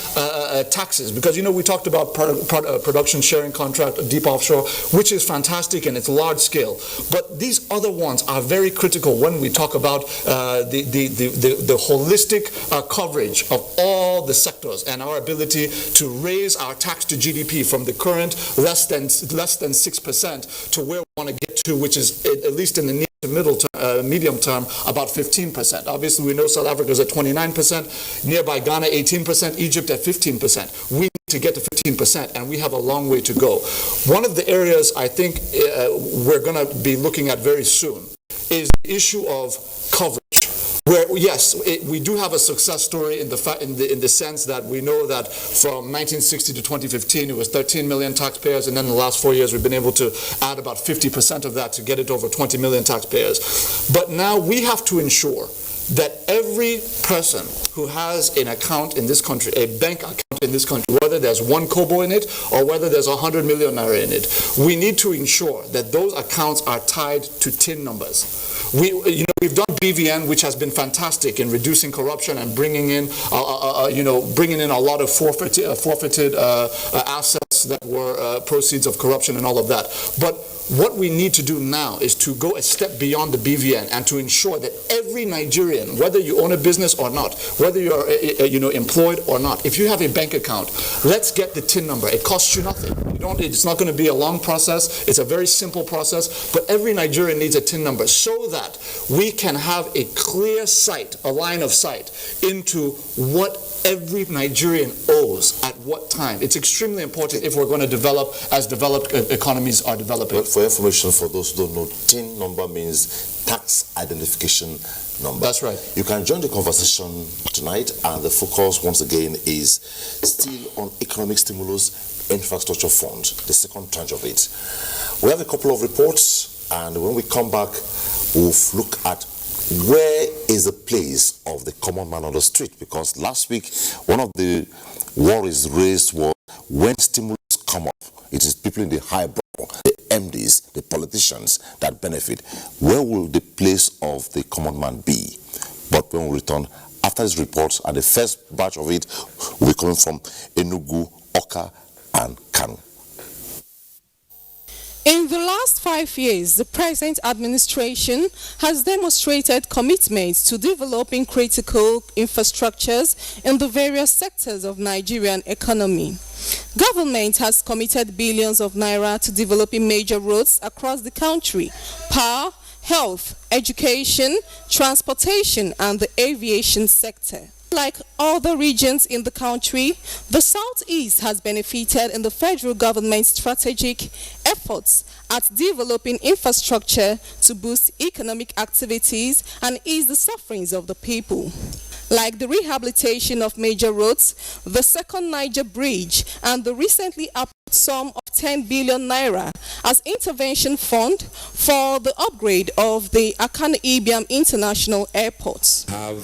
taxes. Because, you know, we talked about production sharing contract, deep offshore, which is fantastic and it's large scale. But these other ones are very critical when we talk about the holistic coverage of all the sectors and our ability to raise our tax to GDP from the current less than 6% to where we want to get to, which is at least in the near to medium term, about 15%. Obviously, we know South Africa is at 29%, nearby Ghana 18%, Egypt at 15%. We need to get to 15%, and we have a long way to go. One of the areas I think we're going to be looking at very soon is the issue of coverage. Where, yes, we do have a success story in the sense that we know that from 1960 to 2015, it was 13 million taxpayers, and then in the last 4 years, we've been able to add about 50% of that to get it over 20 million taxpayers. But now we have to ensure that every person who has an account in this country, a bank account in this country, whether there's 1 kobo in it or whether there's 100 million naira in it, we need to ensure that those accounts are tied to TIN numbers. We've done BVN, which has been fantastic in reducing corruption and bringing in a lot of forfeited assets that were proceeds of corruption and all of that. But what we need to do now is to go a step beyond the BVN and to ensure that every Nigerian, whether you own a business or not, whether you're employed or not, if you have a bank account, let's get the TIN number. It costs you nothing. It's not going to be a long process. It's a very simple process, but every Nigerian needs a TIN number so that we can have a clear sight, a line of sight into what every Nigerian owes at what time. It's extremely important if we're going to develop as developed economies are developing. But for information, for those who don't know, TIN number means tax identification number. That's right. You can join the conversation tonight, and the focus once again is still on economic stimulus infrastructure fund, the second tranche of it. We have a couple of reports, and when we come back, we'll look at where is the place of the common man on the street, because last week one of the worries raised was when stimulus come up, it is people in the highbrow, the MDs, the politicians that benefit. Where will the place of the common man be? But when we return after this report, and the first batch of it will be coming from Enugu, Oka and Kanu. In the last 5 years, the present administration has demonstrated commitment to developing critical infrastructures in the various sectors of Nigerian economy. Government has committed billions of naira to developing major roads across the country, power, health, education, transportation, and the aviation sector. Like other regions in the country, the Southeast has benefited in the federal government's strategic efforts at developing infrastructure to boost economic activities and ease the sufferings of the people. Like the rehabilitation of major roads, the second Niger Bridge, and the recently approved sum of 10 billion naira as intervention fund for the upgrade of the Akanu Ibiam International Airport. Have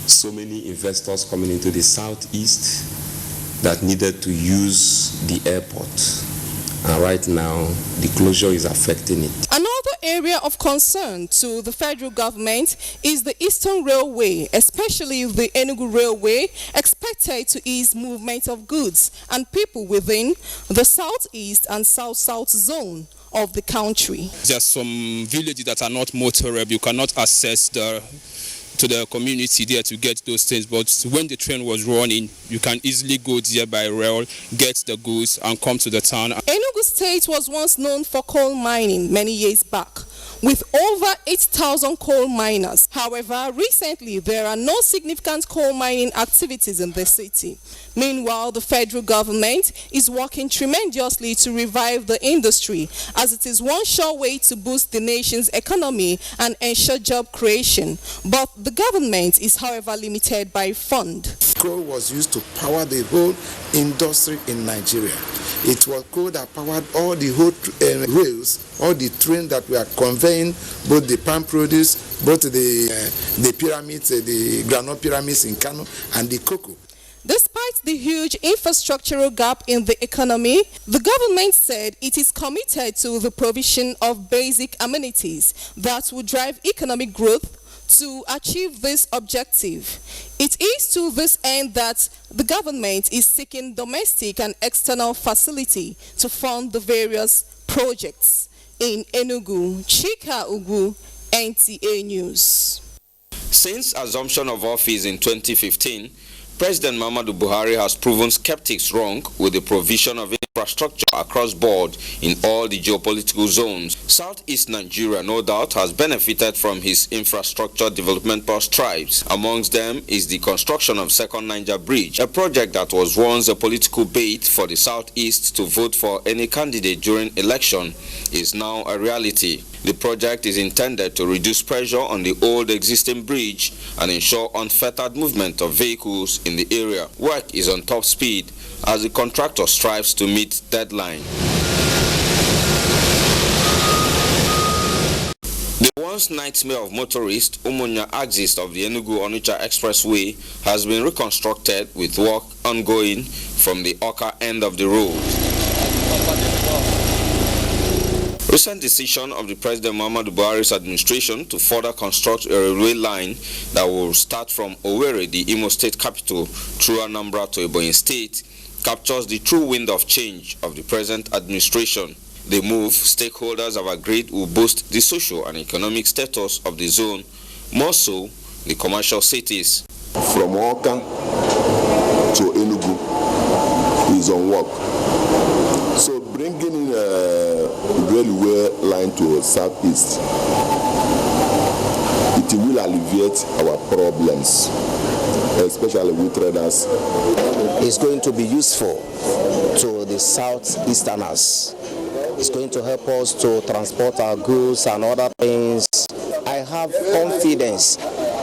so many investors coming into the Southeast that needed to use the airport. And right now, the closure is affecting it. Another area of concern to the federal government is the Eastern Railway, especially the Enugu Railway, expected to ease movement of goods and people within the Southeast and South-South zone of the country. There are some villages that are not motorable. You cannot access to the community there to get those things, but when the train was running, you can easily go there by rail, get the goods and come to the town. Enugu State was once known for coal mining many years back, with over 8,000 coal miners. However, recently there are no significant coal mining activities in the city. Meanwhile, the federal government is working tremendously to revive the industry, as it is one sure way to boost the nation's economy and ensure job creation. But the government is, however, limited by fund. Coal was used to power the whole industry in Nigeria. It was coal that powered all the whole rails, all the trains that were conveying both the palm produce, both the pyramids, the granite pyramids in Kano, and the cocoa. Despite the huge infrastructural gap in the economy, the government said it is committed to the provision of basic amenities that will drive economic growth to achieve this objective. It is to this end that the government is seeking domestic and external facility to fund the various projects. In Enugu, Chika Ugu, NTA News. Since assumption of office in 2015, President Muhammadu Buhari has proven skeptics wrong with the provision of infrastructure across board in all the geopolitical zones. Southeast Nigeria, no doubt, has benefited from his infrastructure developmental strides. Amongst them is the construction of Second Niger Bridge, a project that was once a political bait for the Southeast to vote for any candidate during election is now a reality. The project is intended to reduce pressure on the old existing bridge and ensure unfettered movement of vehicles in the area. Work is on top speed as the contractor strives to meet deadline. The once nightmare of motorists, Umunya axis of the Enugu-Onitsha Expressway has been reconstructed with work ongoing from the Oka end of the road. Recent decision of the President Muhammadu Buhari's administration to further construct a railway line that will start from Owerri, the Imo State capital, through Anambra to Ebonyi State, captures the true wind of change of the present administration. The move, stakeholders have agreed, will boost the social and economic status of the zone, more so the commercial cities. From Oka to Enugu is on work. So bringing in a railway line to southeast, it will alleviate our problems, especially with traders. It's going to be useful to the southeasterners. It's going to help us to transport our goods and other things. I have confidence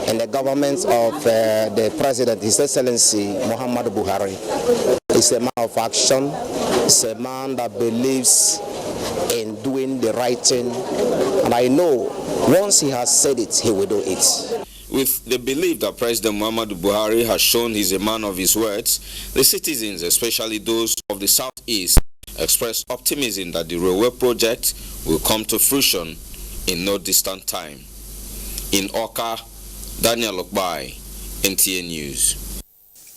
in the government of the President, His Excellency Muhammadu Buhari. He's a man of action. He's a man that believes in doing the right thing. And I know once he has said it, he will do it. With the belief that President Muhammadu Buhari has shown he's a man of his words, the citizens, especially those of the southeast, express optimism that the railway project will come to fruition in no distant time. In Oka, Daniel Okbai, NTA News.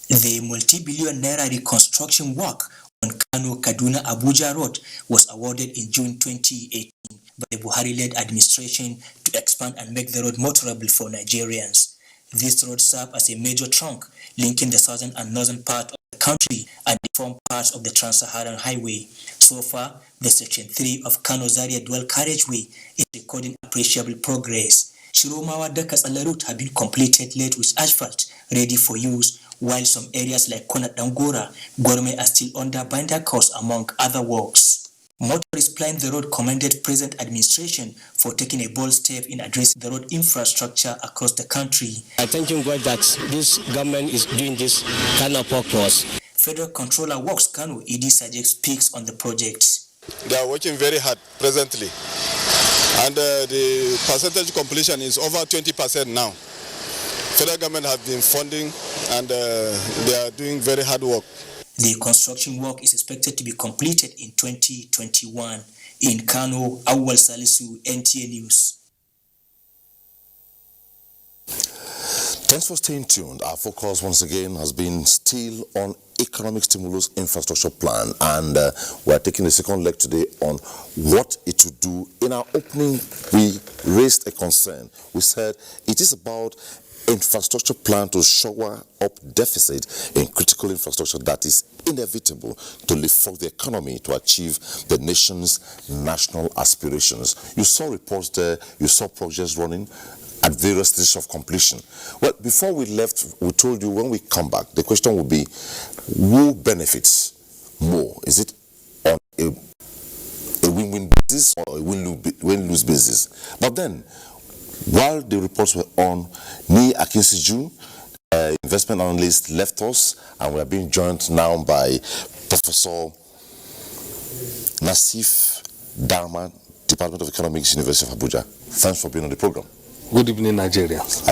The multi-billion naira reconstruction work on Kano-Kaduna-Abuja Road was awarded in June 2018 by the Buhari-led administration to expand and make the road motorable for Nigerians. This road served as a major trunk linking the southern and northern part of the country and the form parts of the Trans-Saharan Highway. So far, the Section 3 of Kano-Zaria Dual Carriageway is recording appreciable progress. Shiromawa Dakatsala route have been completed late with asphalt ready for use, while some areas like Konat Dangora, Gorme are still under binder course among other works. Motorists plying the road commended present administration for taking a bold step in addressing the road infrastructure across the country. I thank God that this government is doing this kind of work for us. Federal Controller Works Kano Edi Sajek speaks on the project. They are working very hard presently, and the percentage completion is over 20% now. Federal government have been funding, and they are doing very hard work. The construction work is expected to be completed in 2021. In Kano, Awal Salisu, NTA News. Thanks for staying tuned. Our focus once again has been still on economic stimulus infrastructure plan, and we're taking the second leg today on what it would do. In our opening, we raised a concern. We said it is about infrastructure plan to shore up deficit in critical infrastructure that is inevitable to leapfrog the economy to achieve the nation's national aspirations. You saw reports there, you saw projects running at various stages of completion. Well, before we left, we told you when we come back, the question will be, who benefits more? Is it on a win-win basis or a win-lose basis? But then, while the reports were on, Ni Akinsiju, investment analyst, left us, and we are being joined now by Professor Nasif Darman, Department of Economics, University of Abuja. Thanks for being on the program. Good evening, Nigerians.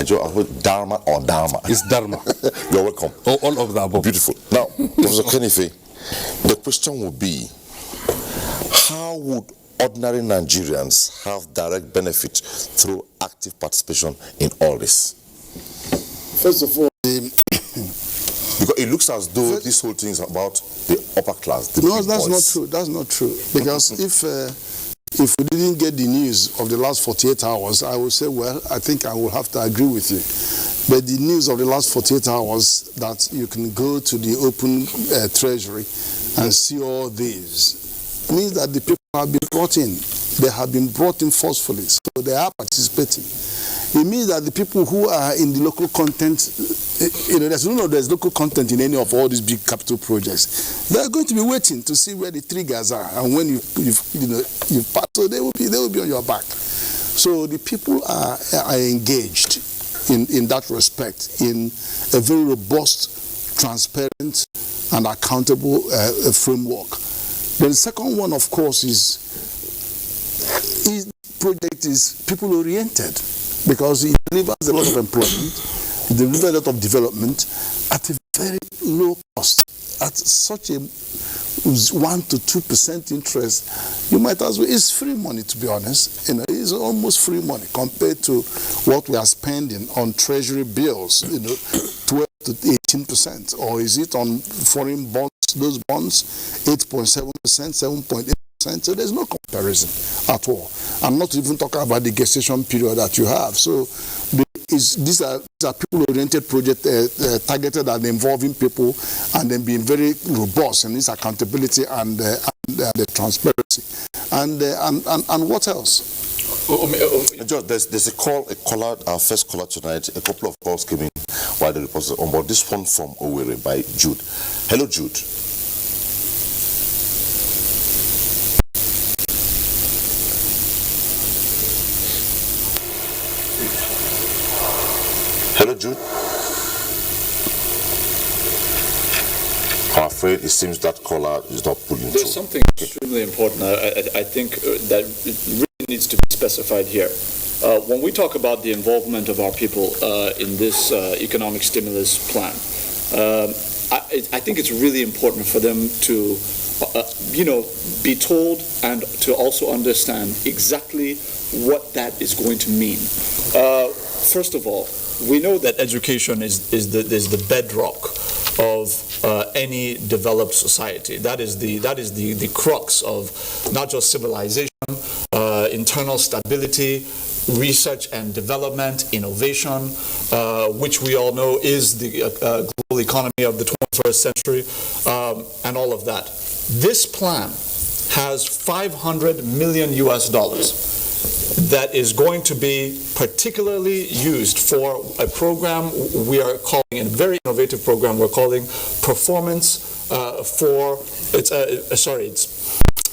Dharma or Dharma? It's Dharma. You're welcome. All of the above. Beautiful. Now, Professor Kenife, the question would be, how would ordinary Nigerians have direct benefit through active participation in all this? First of all, because it looks as though this whole thing is about the upper class. No, that's not true. That's not true. Because if we didn't get the news of the last 48 hours, I would say, well, I think I will have to agree with you. But the news of the last 48 hours that you can go to the open treasury and see all these means that the people have been brought in. They have been brought in forcefully, so they are participating. It means that the people who are in the local content, there's local content in any of all these big capital projects. They are going to be waiting to see where the triggers are, and when you pass, so they will be on your back. So the people are engaged in that respect, in a very robust, transparent, and accountable framework. Then the second one, of course, is project is people oriented, because it delivers a lot of employment, it delivers a lot of development at a very low cost, at such a 1 to 2% interest. You might as well, it's free money, to be honest. It's almost free money compared to what we are spending on treasury bills, 12 to 18%, or is it on foreign bonds, those bonds, 8.7%, 7.8%. So there's no comparison at all. I'm not even talking about the gestation period that you have. So these are people-oriented projects targeted at involving people and then being very robust in this accountability and the transparency. And what else? George, there's a caller, our first caller tonight. A couple of calls came in while the report was on board. This one from Owerri by Jude. Hello, Jude. Hello, Jude. I'm afraid it seems that caller is not pulling through. There's something extremely important, I think, that really needs to be specified here. When we talk about the involvement of our people in this economic stimulus plan, I think it's really important for them to, be told and to also understand exactly what that is going to mean. First of all, we know that education is the bedrock of any developed society. That is the crux of not just civilization, internal stability, research and development, innovation, which we all know is the global economy of the 21st century, and all of that. This plan has $500 million that is going to be particularly used for a program we are calling, a very innovative program we're calling Performance it's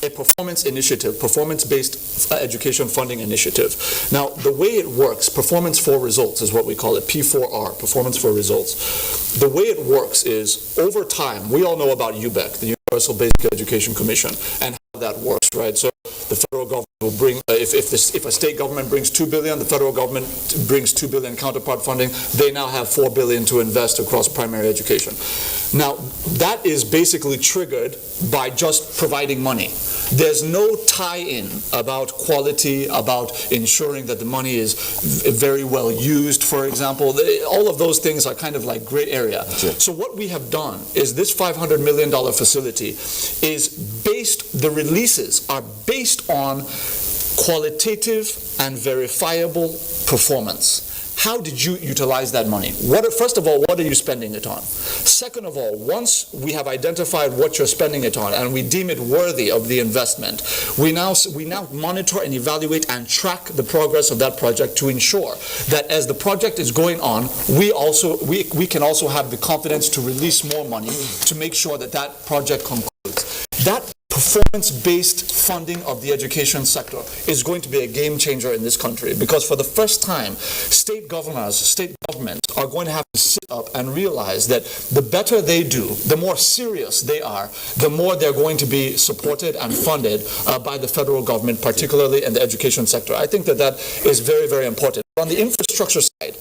a performance initiative, performance-based education funding initiative. Now, the way it works, performance for results is what we call it, P4R, performance for results. The way it works is, over time, we all know about UBEC, the Universal Basic Education Commission, and how that works, right? So the federal government will bring, if a state government brings $2 billion, the federal government brings $2 billion counterpart funding, they now have $4 billion to invest across primary education. Now, that is basically triggered by just providing money. There's no tie-in about quality, about ensuring that the money is very well used, for example. All of those things are kind of like gray area. Sure. So what we have done is this $500 million facility is based, the releases are based on qualitative and verifiable performance. How did you utilize that money? First of all, what are you spending it on? Second of all, once we have identified what you're spending it on and we deem it worthy of the investment, we now monitor and evaluate and track the progress of that project to ensure that as the project is going on, we can also have the confidence to release more money to make sure that that project concludes. That performance-based funding of the education sector is going to be a game changer in this country, because for the first time, state governors, state governments are going to have to sit up and realize that the better they do, the more serious they are, the more they're going to be supported and funded by the federal government, particularly in the education sector. I think that is very, very important. On the infrastructure side,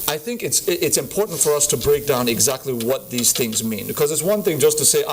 I think it's important for us to break down exactly what these things mean, because it's one thing just to say,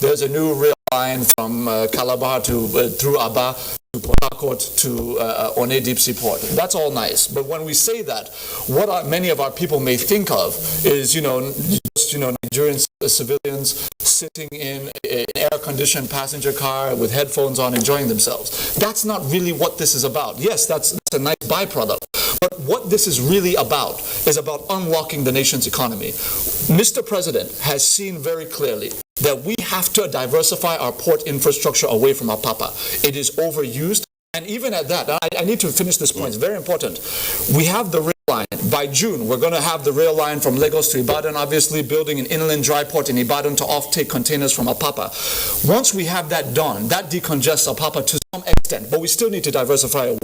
there's a new rail line from Calabar to through Aba to Port Harcourt to One Deep Sea Port. That's all nice, but when we say that, what many of our people may think of is, Nigerian civilians sitting in an air-conditioned passenger car with headphones on, enjoying themselves. That's not really what this is about. Yes, that's a nice byproduct. But what this is really about is about unlocking the nation's economy. Mr. President has seen very clearly that we have to diversify our port infrastructure away from our papa. It is overused. And even at that, I need to finish this point. It's very important. We have the rail line. By June, we're going to have the rail line from Lagos to Ibadan, obviously building an inland dry port in Ibadan to off-take containers from Apapa. Once we have that done, that decongests Apapa to some extent, but we still need to diversify away.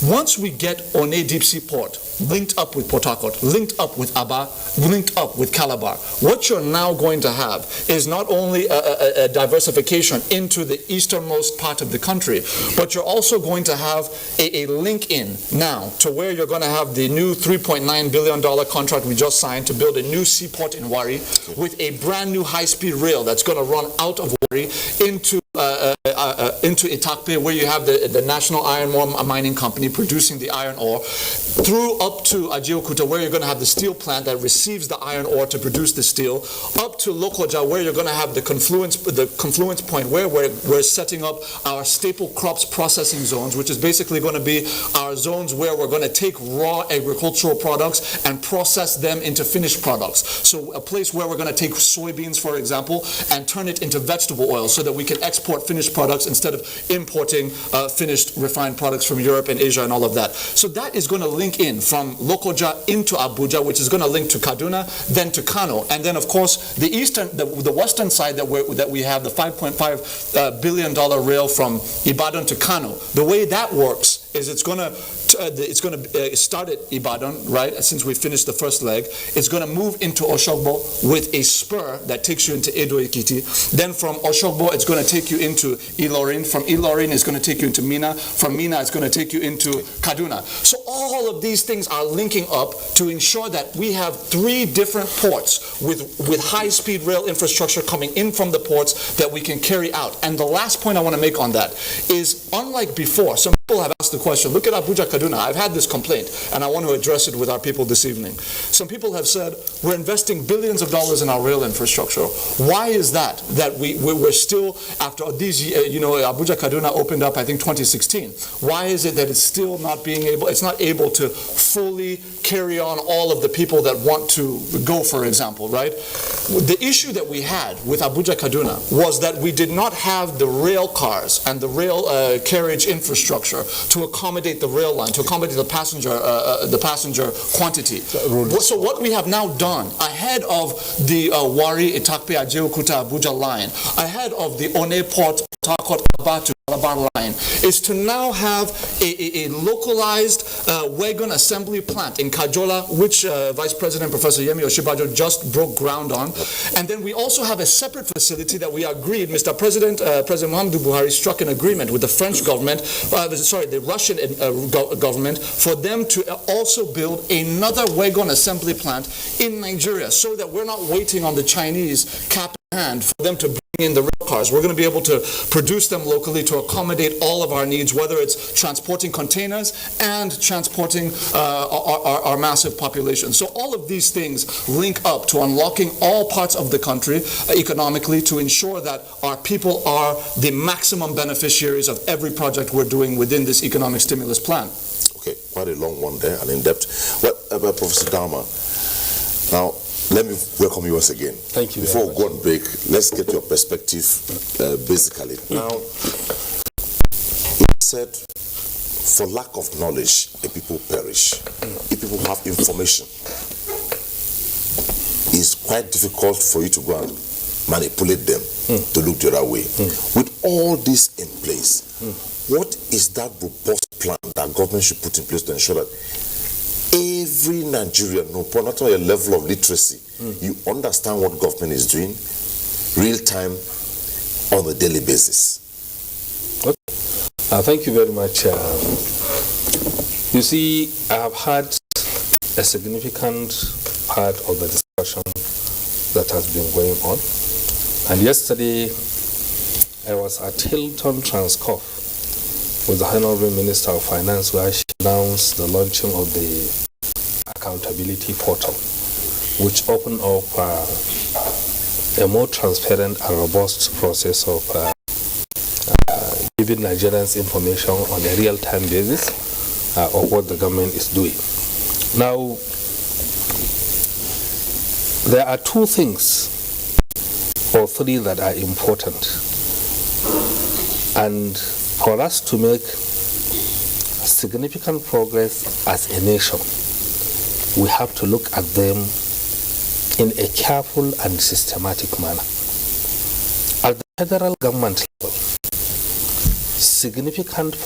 Once we get One Deep Sea Port linked up with Port Harcourt, linked up with Aba, linked up with Calabar, what you're now going to have is not only a diversification into the easternmost part of the country, but you're also going to have a link in now to where you're going to have the new $3.9 billion contract we just signed to build a new seaport in Wari with a brand new high-speed rail that's going to run out of Wari into Itakpe, where you have the National Iron Ore Mining Company producing the iron ore, through up to Ajaokuta, where you're going to have the steel plant that receives the iron ore to produce the steel, up to Lokoja, where you're going to have the confluence point where we're setting up our staple crops processing zones, which is basically going to be our zones where we're going to take raw agricultural products and process them into finished products. So a place where we're going to take soybeans, for example, and turn it into vegetable oil so that we can export finished products instead of importing finished refined products from Europe and Asia and all of that. So that is going to link in from Lokoja into Abuja, which is going to link to Kaduna, then to Kano, and then of course the western side that we have the $5.5 billion rail from Ibadan to Kano. The way that works is it's going to start at Ibadan, right? Since we finished the first leg, it's going to move into Oshogbo with a spur that takes you into Edo Ekiti. Then from Oshogbo, it's going to take you into Ilorin. From Ilorin, it's going to take you into Mina. From Mina, it's going to take you into Kaduna. So all of these things are linking up to ensure that we have 3 different ports with high-speed rail infrastructure coming in from the ports that we can carry out. And the last point I want to make on that is, unlike before, some people have asked the question, look at Abuja Kaduna. I've had this complaint, and I want to address it with our people this evening. Some people have said, we're investing billions of dollars in our rail infrastructure. Why is that we're still, after these, Abuja Kaduna opened up, I think, 2016. Why is it that it's still not able to fully carry on all of the people that want to go, for example, right? The issue that we had with Abuja Kaduna was that we did not have the rail cars and the rail carriage infrastructure to accommodate the rail line, to accommodate the passenger quantity. So what we have now done, ahead of the Wari, Itakpe, Ajaokuta, Abuja line, ahead of the One Port, Harcourt, Aba to Calabar line, is to now have a localized wagon assembly plant in Kajola, which Vice President Professor Yemi Oshibajo just broke ground on. And then we also have a separate facility that we agreed, Mr. President Muhammadu Buhari struck an agreement with the French government, the Russian government, for them to also build another wagon assembly plant in Nigeria, so that we're not waiting on the Chinese cap in hand for them to bring in the rail cars. We're going to be able to produce them locally to accommodate all of our needs, whether it's transporting containers and transporting our massive population. So all of these things link up to unlocking all parts of the country economically, to ensure that our people are the maximum beneficiaries of every project we're doing within this economic stimulus plan. Okay, quite a long one there and in depth. Well, Professor Dama, now let me welcome you once again. Thank you. Before we go on break, let's get your perspective basically. Now, it said, for lack of knowledge, a people perish. If people have information, it's quite difficult for you to go and manipulate them to look the other way. With all this in place, what is that robust plan that government should put in place to ensure that every Nigerian, no matter your level of literacy, you understand what government is doing real time on a daily basis? Okay. Thank you very much. You see, I have had a significant part of the discussion that has been going on. And yesterday, I was at Hilton Transcorp with the Honorable Minister of Finance, where she announced the launching of the accountability portal, which opened up a more transparent and robust process of giving Nigerians information on a real-time basis of what the government is doing. Now, there are two things or three that are important, and for us to make significant progress as a nation, we have to look at them in a careful and systematic manner. At the federal government level, significant